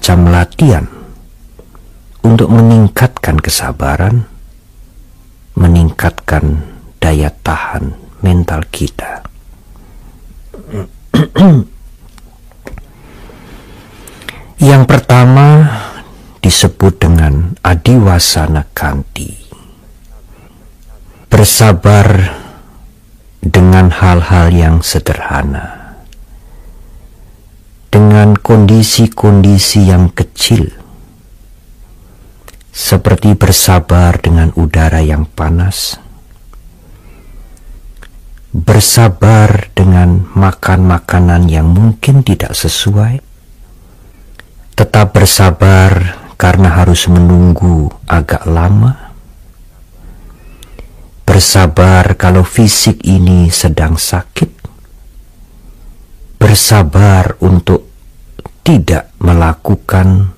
semacam latihan untuk meningkatkan kesabaran, meningkatkan daya tahan mental kita. Yang pertama disebut dengan adiwasana kanti. Bersabar dengan hal-hal yang sederhana, dengan kondisi-kondisi yang kecil, seperti bersabar dengan udara yang panas, bersabar dengan makan makanan yang mungkin tidak sesuai, tetap bersabar karena harus menunggu agak lama, bersabar kalau fisik ini sedang sakit, bersabar untuk tidak melakukan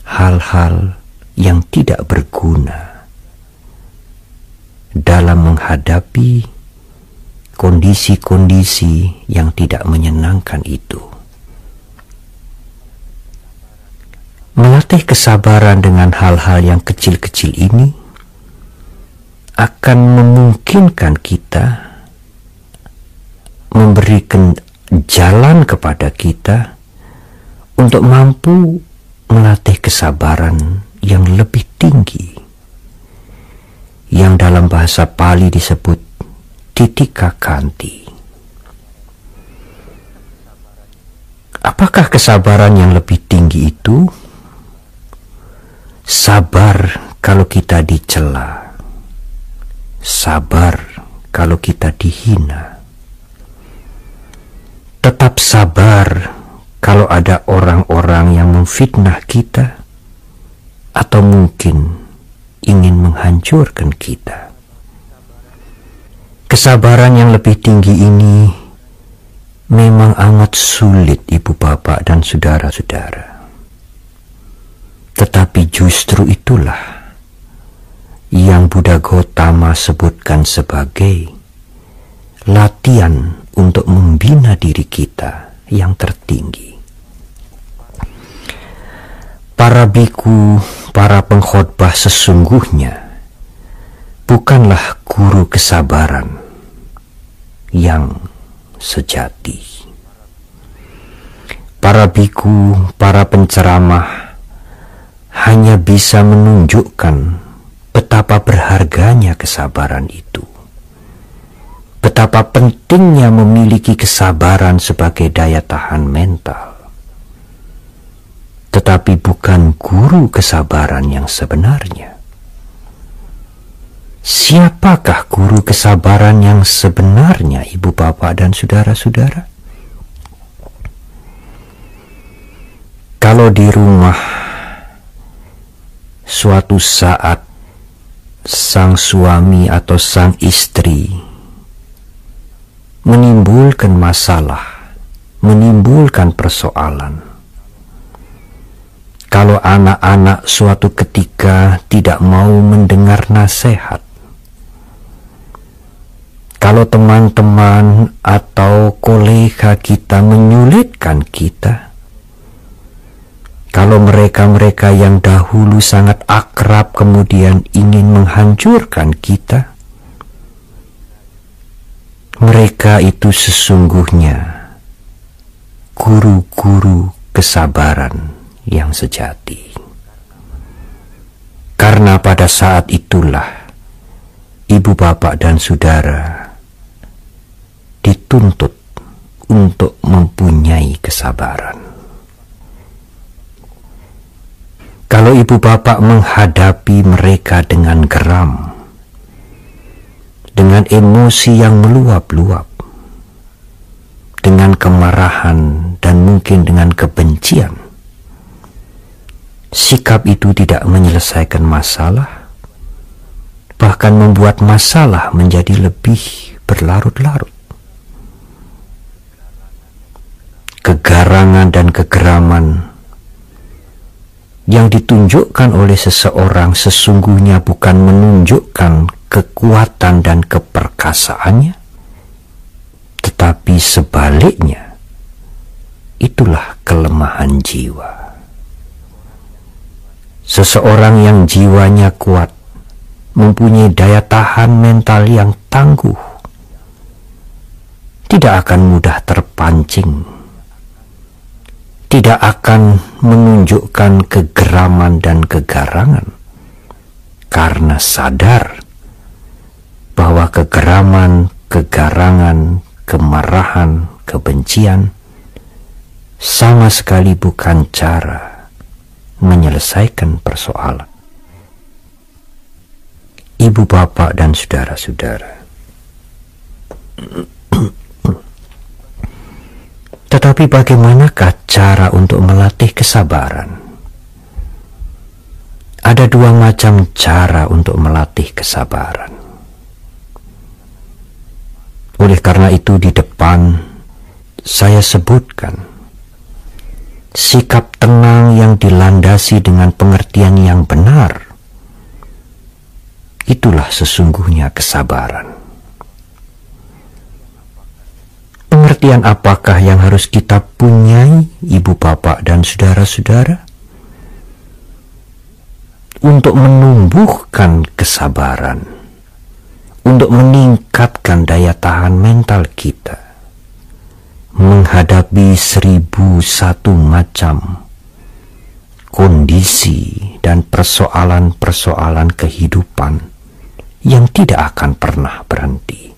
hal-hal yang tidak berguna dalam menghadapi kondisi-kondisi yang tidak menyenangkan itu. Melatih kesabaran dengan hal-hal yang kecil-kecil ini akan memungkinkan kita, memberikan jalan kepada kita untuk mampu melatih kesabaran yang lebih tinggi, yang dalam bahasa Pali disebut titika kanti. Apakah kesabaran yang lebih tinggi itu? Sabar kalau kita dicela, sabar kalau kita dihina, tetap sabar kalau ada orang-orang yang memfitnah kita atau mungkin ingin menghancurkan kita. Kesabaran yang lebih tinggi ini memang amat sulit, ibu bapak dan saudara-saudara. Tetapi justru itulah yang Buddha Gautama sebutkan sebagai latihan untuk membina diri kita yang tertinggi. Para biku, para pengkhotbah sesungguhnya bukanlah guru kesabaran yang sejati. Para biku, para penceramah hanya bisa menunjukkan betapa berharganya kesabaran itu, betapa pentingnya memiliki kesabaran sebagai daya tahan mental, tetapi bukan guru kesabaran yang sebenarnya. Siapakah guru kesabaran yang sebenarnya, ibu bapak dan saudara-saudara? Kalau di rumah suatu saat sang suami atau sang istri menimbulkan masalah, menimbulkan persoalan, kalau anak-anak suatu ketika tidak mau mendengar nasihat, kalau teman-teman atau kolega kita menyulitkan kita, kalau mereka-mereka yang dahulu sangat akrab kemudian ingin menghancurkan kita, mereka itu sesungguhnya guru-guru kesabaran yang sejati. Karena pada saat itulah ibu bapak dan saudara dituntut untuk mempunyai kesabaran. Kalau ibu bapak menghadapi mereka dengan geram, dengan emosi yang meluap-luap, dengan kemarahan dan mungkin dengan kebencian, sikap itu tidak menyelesaikan masalah, bahkan membuat masalah menjadi lebih berlarut-larut. Kegarangan dan kegeraman yang ditunjukkan oleh seseorang sesungguhnya bukan menunjukkan kekuatan dan keperkasaannya, tetapi sebaliknya, itulah kelemahan jiwa. Seseorang yang jiwanya kuat, mempunyai daya tahan mental yang tangguh, tidak akan mudah terpancing, tidak akan menunjukkan kegeraman dan kegarangan, karena sadar bahwa kegeraman, kegarangan, kemarahan, kebencian sama sekali bukan cara menyelesaikan persoalan. Ibu, bapak, dan saudara-saudara, tetapi bagaimanakah cara untuk melatih kesabaran? Ada dua macam cara untuk melatih kesabaran. Oleh karena itu di depan saya sebutkan sikap tenang yang dilandasi dengan pengertian yang benar. Itulah sesungguhnya kesabaran. Pengertian apakah yang harus kita punyai, ibu, bapak, dan saudara-saudara, untuk menumbuhkan kesabaran, untuk meningkatkan daya tahan mental kita menghadapi 1001 macam kondisi dan persoalan-persoalan kehidupan yang tidak akan pernah berhenti.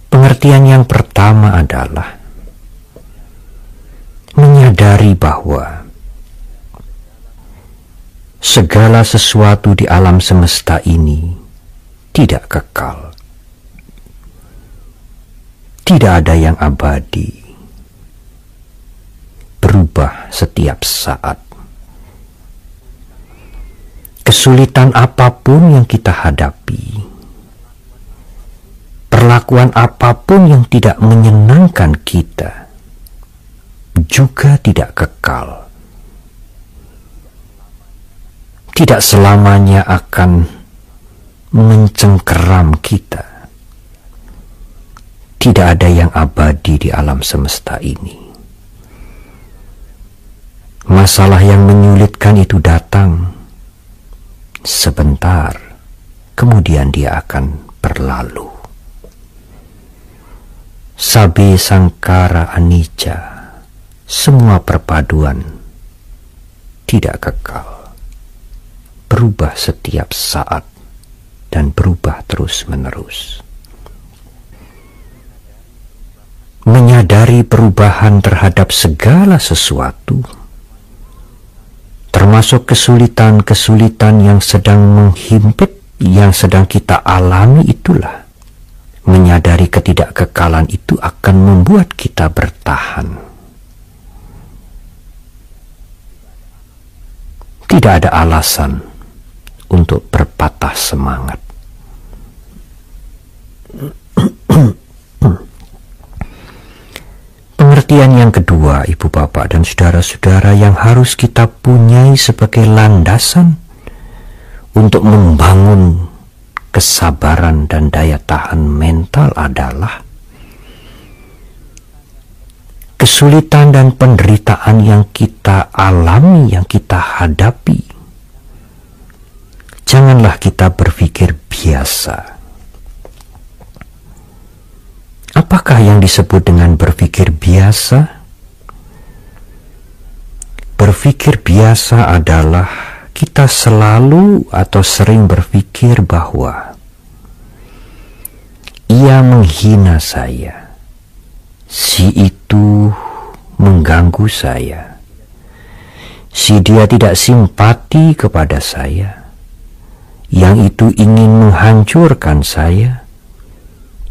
Pengertian yang pertama adalah menyadari bahwa segala sesuatu di alam semesta ini tidak kekal. Tidak ada yang abadi, berubah setiap saat. Kesulitan apapun yang kita hadapi, perlakuan apapun yang tidak menyenangkan kita, juga tidak kekal. Tidak selamanya akan mencengkeram kita. Tidak ada yang abadi di alam semesta ini. Masalah yang menyulitkan itu datang sebentar, kemudian dia akan berlalu. Sabe sangkara anicca, semua perpaduan tidak kekal, berubah setiap saat dan berubah terus-menerus. Menyadari perubahan terhadap segala sesuatu, termasuk kesulitan-kesulitan yang sedang menghimpit, yang sedang kita alami, itulah menyadari ketidakkekalan itu akan membuat kita bertahan. Tidak ada alasan untuk berpatah semangat. Pengertian yang kedua, ibu, bapak, dan saudara-saudara, yang harus kita punyai sebagai landasan untuk membangun kesabaran dan daya tahan mental adalah kesulitan dan penderitaan yang kita alami, yang kita hadapi. Janganlah kita berpikir biasa. Apakah yang disebut dengan berpikir biasa? Berpikir biasa adalah kita selalu atau sering berpikir bahwa ia menghina saya, si itu mengganggu saya, si dia tidak simpati kepada saya, yang itu ingin menghancurkan saya,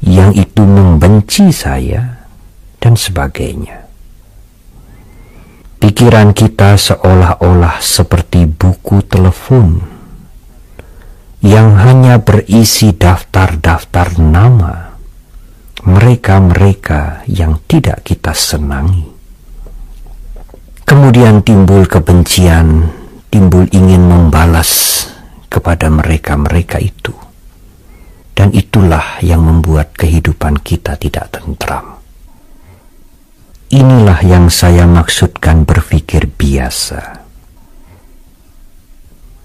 yang itu membenci saya, dan sebagainya. Pikiran kita seolah-olah seperti buku telepon yang hanya berisi daftar-daftar nama mereka-mereka yang tidak kita senangi. Kemudian timbul kebencian, timbul ingin membalas kepada mereka-mereka itu. Dan itulah yang membuat kehidupan kita tidak tentram. Inilah yang saya maksudkan berpikir biasa.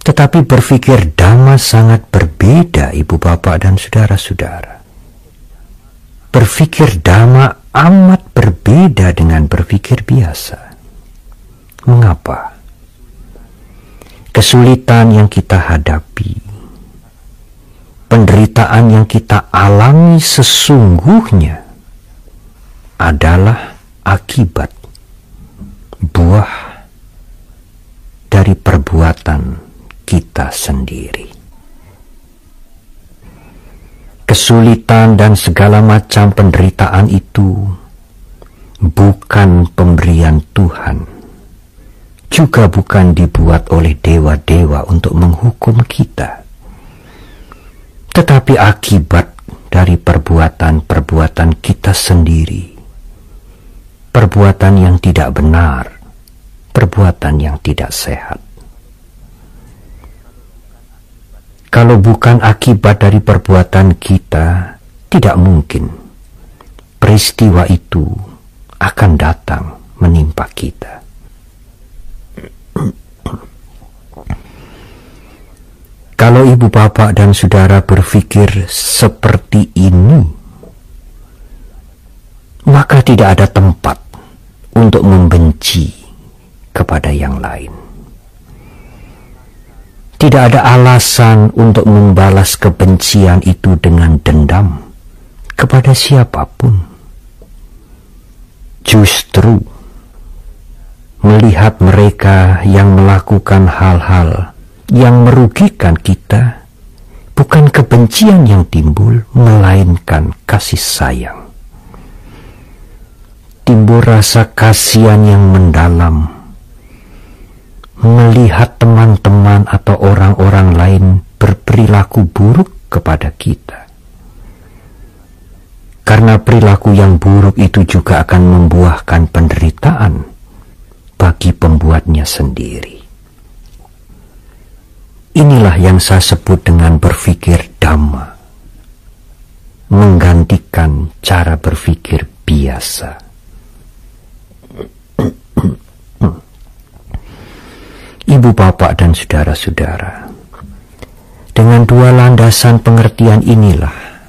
Tetapi berpikir dhamma sangat berbeda, ibu bapak dan saudara-saudara. Berpikir dhamma amat berbeda dengan berpikir biasa. Mengapa? Kesulitan yang kita hadapi, penderitaan yang kita alami sesungguhnya adalah akibat, buah dari perbuatan kita sendiri. Kesulitan dan segala macam penderitaan itu bukan pemberian Tuhan, juga bukan dibuat oleh dewa-dewa untuk menghukum kita, tetapi akibat dari perbuatan-perbuatan kita sendiri, perbuatan yang tidak benar, perbuatan yang tidak sehat. Kalau bukan akibat dari perbuatan kita, tidak mungkin peristiwa itu akan datang menimpa kita. Kalau ibu bapak dan saudara berpikir seperti ini, maka tidak ada tempat untuk membenci kepada yang lain. Tidak ada alasan untuk membalas kebencian itu dengan dendam kepada siapapun. Justru melihat mereka yang melakukan hal-hal yang merugikan kita, bukan kebencian yang timbul, melainkan kasih sayang. Timbul rasa kasihan yang mendalam melihat teman-teman atau orang-orang lain berperilaku buruk kepada kita. Karena perilaku yang buruk itu juga akan membuahkan penderitaan bagi pembuatnya sendiri. Inilah yang saya sebut dengan berpikir dhamma, menggantikan cara berpikir biasa. Ibu bapak dan saudara-saudara, dengan dua landasan pengertian inilah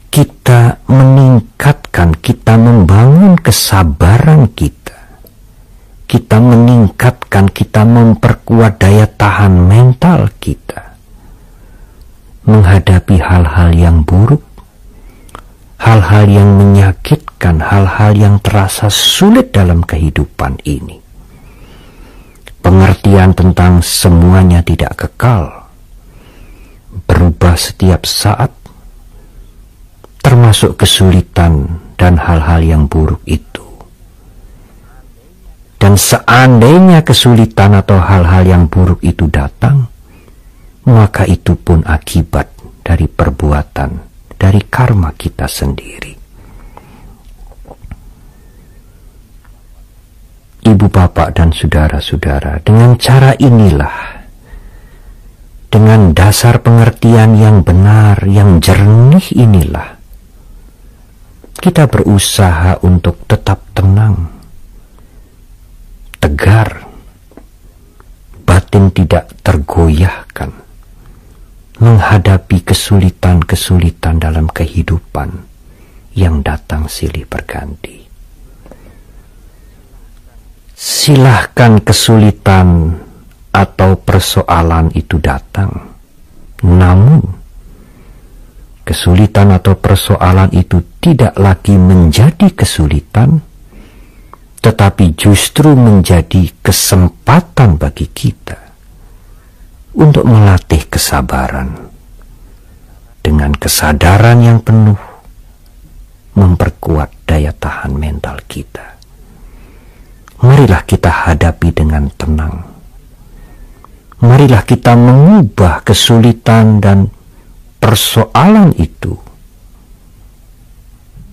kita meningkatkan, kita membangun kesabaran kita meningkatkan, kita memperkuat daya tahan mental kita menghadapi hal-hal yang buruk, hal-hal yang menyakitkan, hal-hal yang terasa sulit dalam kehidupan ini. Pengertian tentang semuanya tidak kekal, berubah setiap saat, termasuk kesulitan dan hal-hal yang buruk itu. Dan seandainya kesulitan atau hal-hal yang buruk itu datang, maka itu pun akibat dari perbuatan, dari karma kita sendiri. Ibu bapak dan saudara-saudara, dengan cara inilah, dengan dasar pengertian yang benar, yang jernih inilah, kita berusaha untuk tetap tenang, tegar, batin tidak tergoyahkan, menghadapi kesulitan-kesulitan dalam kehidupan yang datang silih berganti. Silahkan kesulitan atau persoalan itu datang, namun kesulitan atau persoalan itu tidak lagi menjadi kesulitan, tetapi justru menjadi kesempatan bagi kita untuk melatih kesabaran. Dengan kesadaran yang penuh, memperkuat daya tahan mental kita. Marilah kita hadapi dengan tenang. Marilah kita mengubah kesulitan dan persoalan itu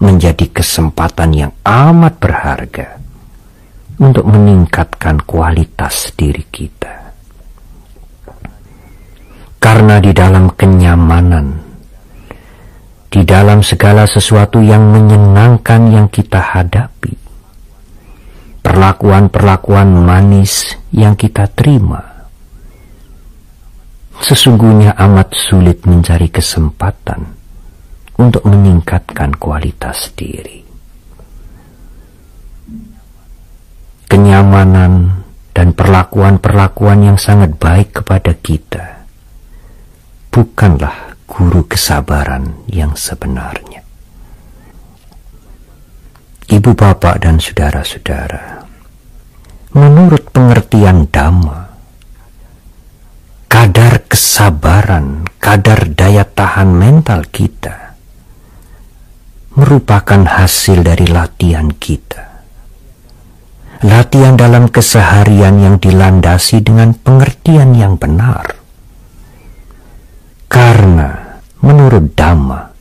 menjadi kesempatan yang amat berharga untuk meningkatkan kualitas diri kita. Karena di dalam kenyamanan, di di dalam segala sesuatu yang menyenangkan yang kita hadapi, perlakuan-perlakuan manis yang kita terima, sesungguhnya amat sulit mencari kesempatan untuk meningkatkan kualitas diri. Kenyamanan dan perlakuan-perlakuan yang sangat baik kepada kita bukanlah guru kesabaran yang sebenarnya. Ibu bapak dan saudara-saudara, menurut pengertian Dhamma, kadar kesabaran, kadar daya tahan mental kita merupakan hasil dari latihan kita. Latihan dalam keseharian yang dilandasi dengan pengertian yang benar. Karena menurut Dhamma,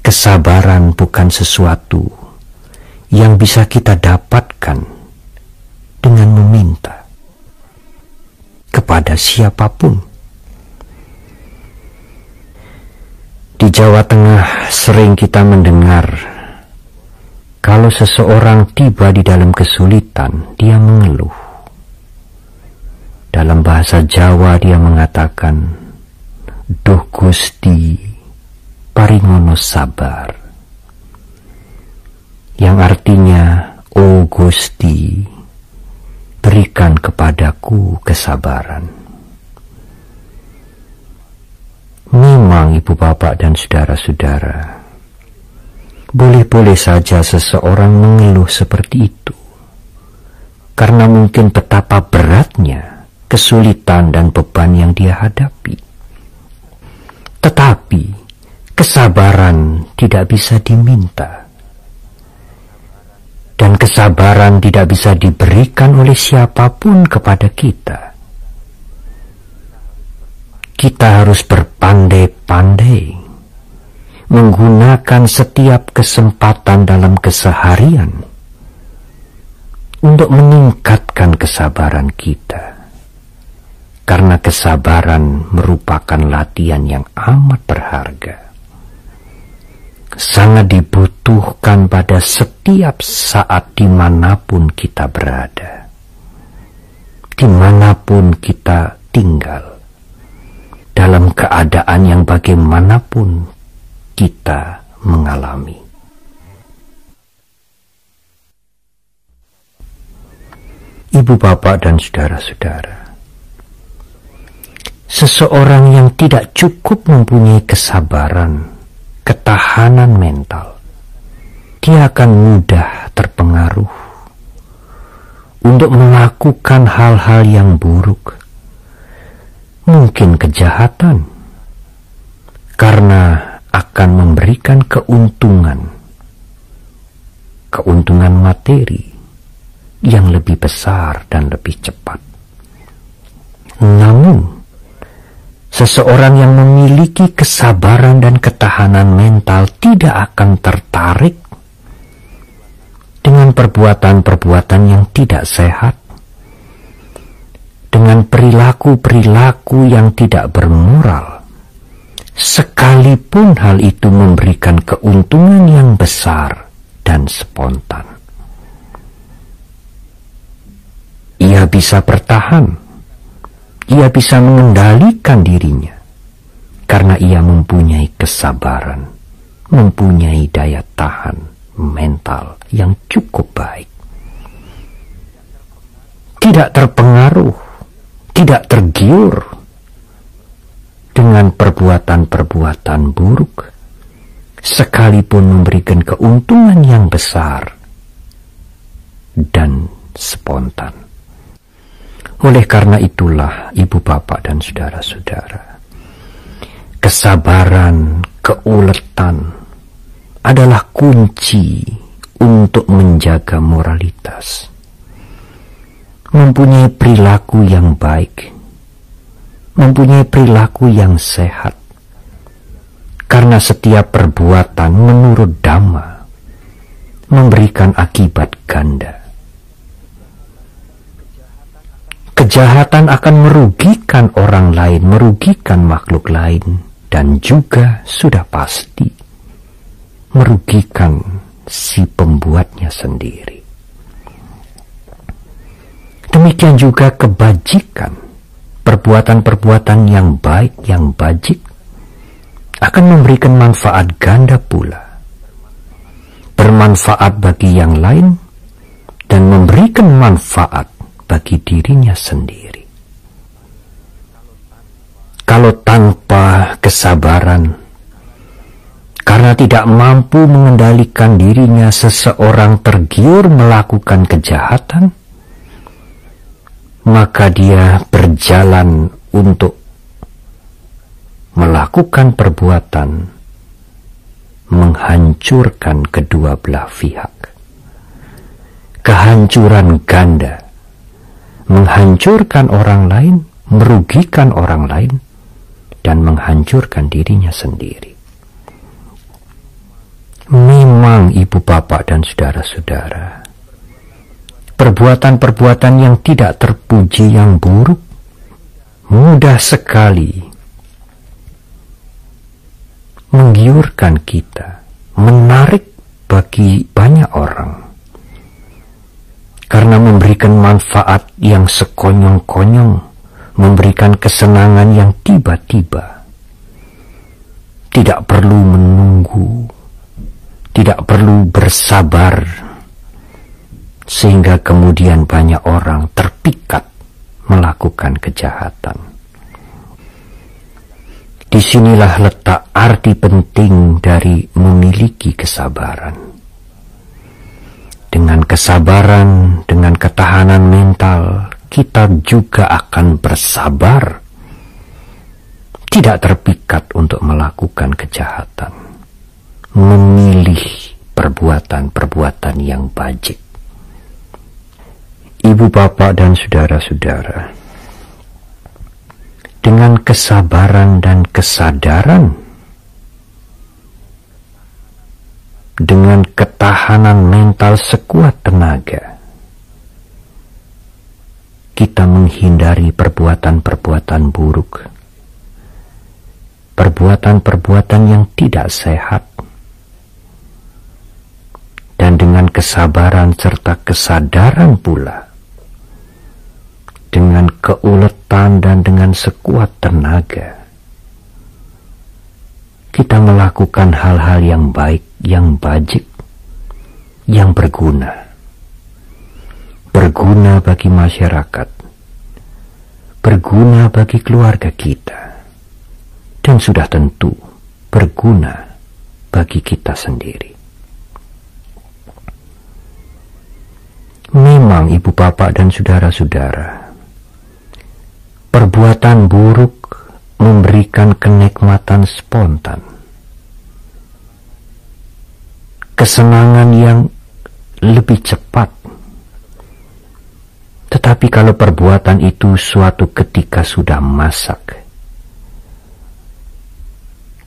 kesabaran bukan sesuatu yang bisa kita dapatkan dengan meminta kepada siapapun. Di Jawa Tengah sering kita mendengar kalau seseorang tiba di dalam kesulitan, dia mengeluh. Dalam bahasa Jawa dia mengatakan, "Duh Gusti, paringono sabar." Yang artinya, "Oh Gusti, berikan kepadaku kesabaran." Memang ibu bapak dan saudara-saudara, boleh-boleh saja seseorang mengeluh seperti itu, karena mungkin betapa beratnya kesulitan dan beban yang dia hadapi. Tetapi kesabaran tidak bisa diminta, dan kesabaran tidak bisa diberikan oleh siapapun kepada kita. Kita harus berpandai-pandai menggunakan setiap kesempatan dalam keseharian untuk meningkatkan kesabaran kita, karena kesabaran merupakan latihan yang amat berharga, sangat dibutuhkan pada setiap saat dimanapun kita berada, dimanapun kita tinggal, dalam keadaan yang bagaimanapun kita mengalami. Ibu bapak dan saudara-saudara, seseorang yang tidak cukup mempunyai kesabaran, ketahanan mental, dia akan mudah terpengaruh untuk melakukan hal-hal yang buruk, mungkin kejahatan, karena akan memberikan keuntungan materi yang lebih besar dan lebih cepat. Namun, seseorang yang memiliki kesabaran dan ketahanan mental tidak akan tertarik dengan perbuatan-perbuatan yang tidak sehat, dengan perilaku-perilaku yang tidak bermoral, sekalipun hal itu memberikan keuntungan yang besar dan spontan. Ia bisa bertahan, ia bisa mengendalikan dirinya, karena ia mempunyai kesabaran, mempunyai daya tahan mental yang cukup baik. Tidak terpengaruh, tidak tergiur dengan perbuatan-perbuatan buruk, sekalipun memberikan keuntungan yang besar dan spontan. Oleh karena itulah, ibu bapak dan saudara-saudara, kesabaran, keuletan adalah kunci untuk menjaga moralitas, mempunyai perilaku yang baik, mempunyai perilaku yang sehat, karena setiap perbuatan menurut Dhamma memberikan akibat ganda. Kejahatan akan merugikan orang lain, merugikan makhluk lain, dan juga sudah pasti merugikan si pembuatnya sendiri. Demikian juga kebajikan, perbuatan-perbuatan yang baik, yang bajik, akan memberikan manfaat ganda pula. Bermanfaat bagi yang lain dan memberikan manfaat bagi dirinya sendiri. Kalau tanpa kesabaran, karena tidak mampu mengendalikan dirinya, seseorang tergiur melakukan kejahatan, maka dia berjalan untuk melakukan perbuatan menghancurkan kedua belah pihak. Kehancuran ganda, menghancurkan orang lain, merugikan orang lain, dan menghancurkan dirinya sendiri. Memang ibu bapak dan saudara-saudara, perbuatan-perbuatan yang tidak terpuji, yang buruk, mudah sekali menggiurkan kita, menarik bagi banyak orang, karena memberikan manfaat yang sekonyong-konyong, memberikan kesenangan yang tiba-tiba, tidak perlu menunggu, tidak perlu bersabar, sehingga kemudian banyak orang terpikat melakukan kejahatan. Disinilah letak arti penting dari memiliki kesabaran. Dengan kesabaran, dengan ketahanan mental, kita juga akan bersabar, tidak terpikat untuk melakukan kejahatan, memilih perbuatan-perbuatan yang bajik. Ibu bapak dan saudara-saudara, dengan kesabaran dan kesadaran, dengan ketahanan mental sekuat tenaga, kita menghindari perbuatan-perbuatan buruk, perbuatan-perbuatan yang tidak sehat. Dan dengan kesabaran serta kesadaran pula, dengan keuletan dan dengan sekuat tenaga, kita melakukan hal-hal yang baik, yang bajik, yang berguna. Berguna bagi masyarakat, berguna bagi keluarga kita, dan sudah tentu berguna bagi kita sendiri. Memang ibu bapak dan saudara-saudara, perbuatan buruk memberikan kenikmatan spontan, kesenangan yang lebih cepat. Tetapi kalau perbuatan itu suatu ketika sudah masak,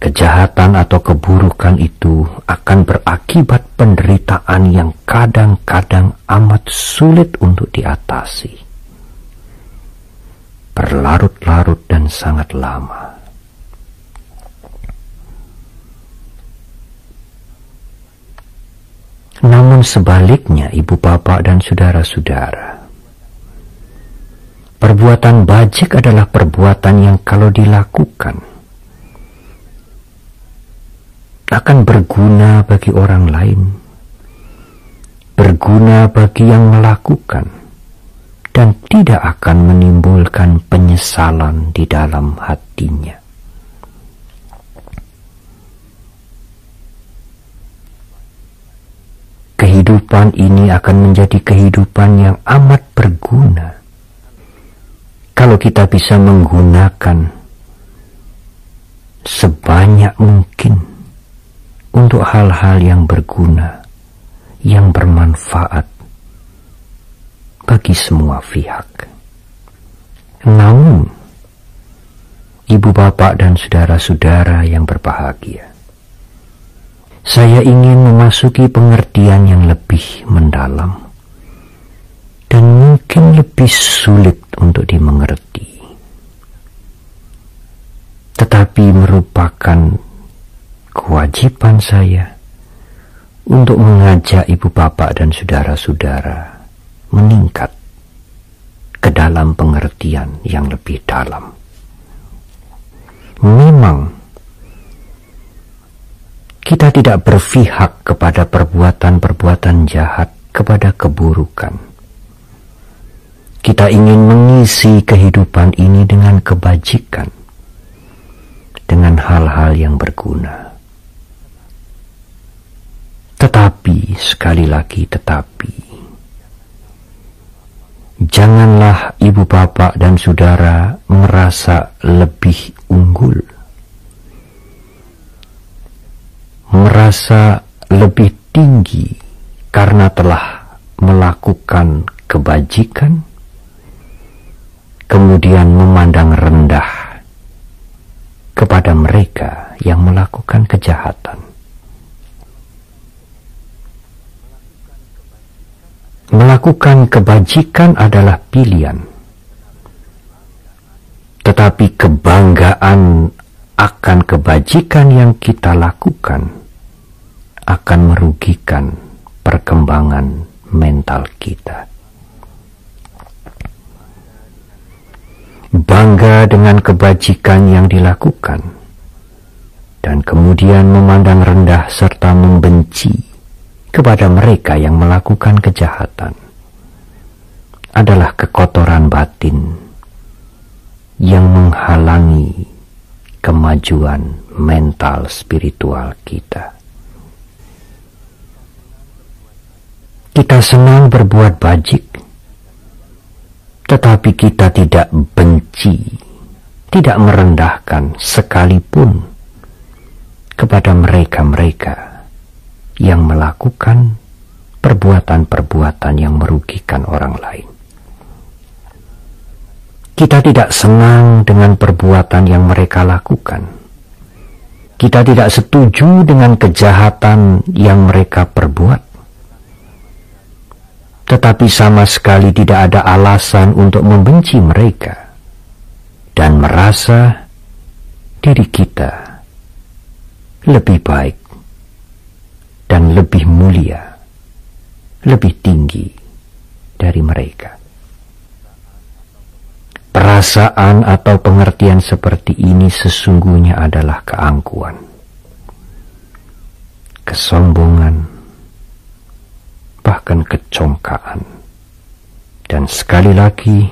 kejahatan atau keburukan itu akan berakibat penderitaan yang kadang-kadang amat sulit untuk diatasi, berlarut-larut dan sangat lama. Namun sebaliknya ibu bapak dan saudara-saudara, perbuatan bajik adalah perbuatan yang kalau dilakukan akan berguna bagi orang lain, berguna bagi yang melakukan, dan tidak akan menimbulkan penyesalan di dalam hatinya. Kehidupan ini akan menjadi kehidupan yang amat berguna kalau kita bisa menggunakan sebanyak mungkin untuk hal-hal yang berguna, yang bermanfaat bagi semua pihak. Namun, ibu bapak dan saudara-saudara yang berbahagia, saya ingin memasuki pengertian yang lebih mendalam dan mungkin lebih sulit untuk dimengerti. tetapi merupakan kewajiban saya untuk mengajak ibu bapak dan saudara-saudara meningkat ke dalam pengertian yang lebih dalam. Memang kita tidak berpihak kepada perbuatan-perbuatan jahat, kepada keburukan. Kita ingin mengisi kehidupan ini dengan kebajikan, dengan hal-hal yang berguna. Tetapi, sekali lagi tetapi, janganlah ibu bapak dan saudara merasa lebih unggul, merasa lebih tinggi karena telah melakukan kebajikan, kemudian memandang rendah kepada mereka yang melakukan kejahatan. Melakukan kebajikan adalah pilihan, tetapi kebanggaan akan kebajikan yang kita lakukan akan merugikan perkembangan mental kita. Bangga dengan kebajikan yang dilakukan dan kemudian memandang rendah serta membenci kepada mereka yang melakukan kejahatan adalah kekotoran batin yang menghalangi kemajuan mental spiritual kita. Kita senang berbuat bajik, tetapi kita tidak benci, tidak merendahkan sekalipun kepada mereka-mereka yang melakukan perbuatan-perbuatan yang merugikan orang lain. Kita tidak senang dengan perbuatan yang mereka lakukan. Kita tidak setuju dengan kejahatan yang mereka perbuat. Tetapi sama sekali tidak ada alasan untuk membenci mereka dan merasa diri kita lebih baik dan lebih mulia, lebih tinggi dari mereka. Perasaan atau pengertian seperti ini sesungguhnya adalah keangkuhan, kesombongan, bahkan kecongkaan. Dan sekali lagi,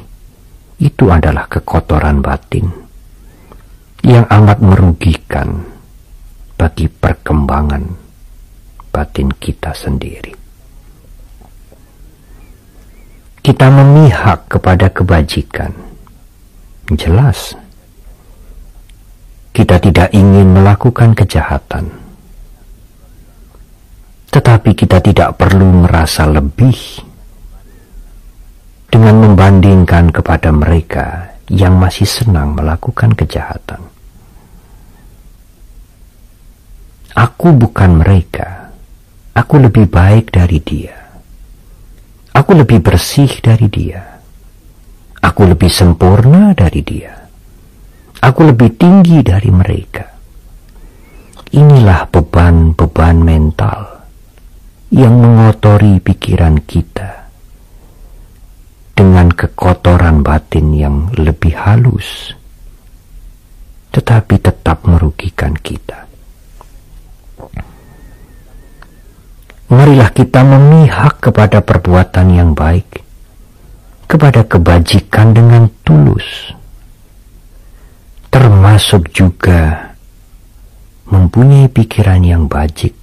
itu adalah kekotoran batin yang amat merugikan bagi perkembangan batin kita sendiri. Kita memihak kepada kebajikan. Jelas, kita tidak ingin melakukan kejahatan. Tetapi kita tidak perlu merasa lebih dengan membandingkan kepada mereka yang masih senang melakukan kejahatan. Aku bukan mereka. Aku lebih baik dari dia. Aku lebih bersih dari dia. Aku lebih sempurna dari dia. Aku lebih tinggi dari mereka. Inilah beban-beban mental yang mengotori pikiran kita dengan kekotoran batin yang lebih halus, tetapi tetap merugikan kita. Marilah kita memihak kepada perbuatan yang baik, kepada kebajikan dengan tulus, termasuk juga mempunyai pikiran yang bajik,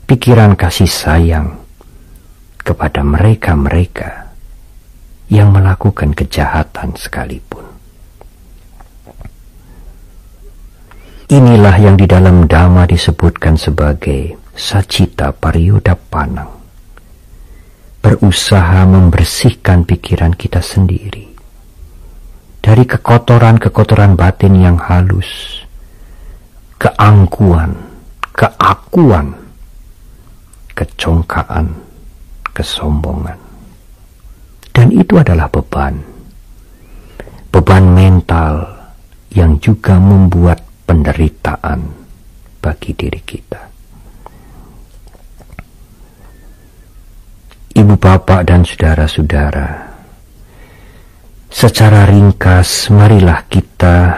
pikiran kasih sayang kepada mereka-mereka yang melakukan kejahatan sekalipun. Inilah yang di dalam Dhamma disebutkan sebagai Sacita Pariyodappanang, berusaha membersihkan pikiran kita sendiri dari kekotoran-kekotoran batin yang halus, keangkuhan, keakuan, kecongkaan, kesombongan. Dan itu adalah beban mental yang juga membuat penderitaan bagi diri kita. Ibu bapak dan saudara-saudara, secara ringkas marilah kita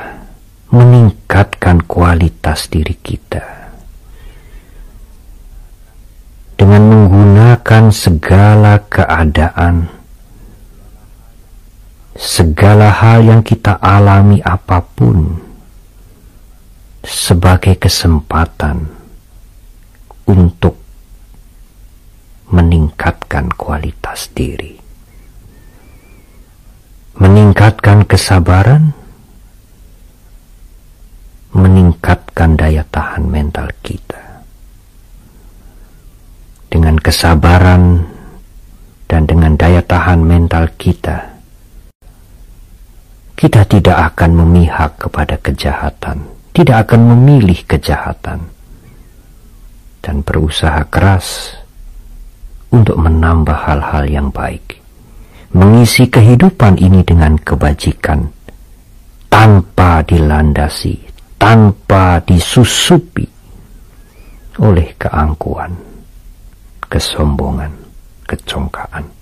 meningkatkan kualitas diri kita dengan menggunakan segala keadaan, segala hal yang kita alami apapun sebagai kesempatan untuk meningkatkan kualitas diri, meningkatkan kesabaran, meningkatkan daya tahan mental kita. Dengan kesabaran dan dengan daya tahan mental kita, kita tidak akan memihak kepada kejahatan, tidak akan memilih kejahatan, dan berusaha keras untuk menambah hal-hal yang baik, mengisi kehidupan ini dengan kebajikan, tanpa dilandasi, tanpa disusupi oleh keangkuhan, kesombongan, kecongkaan.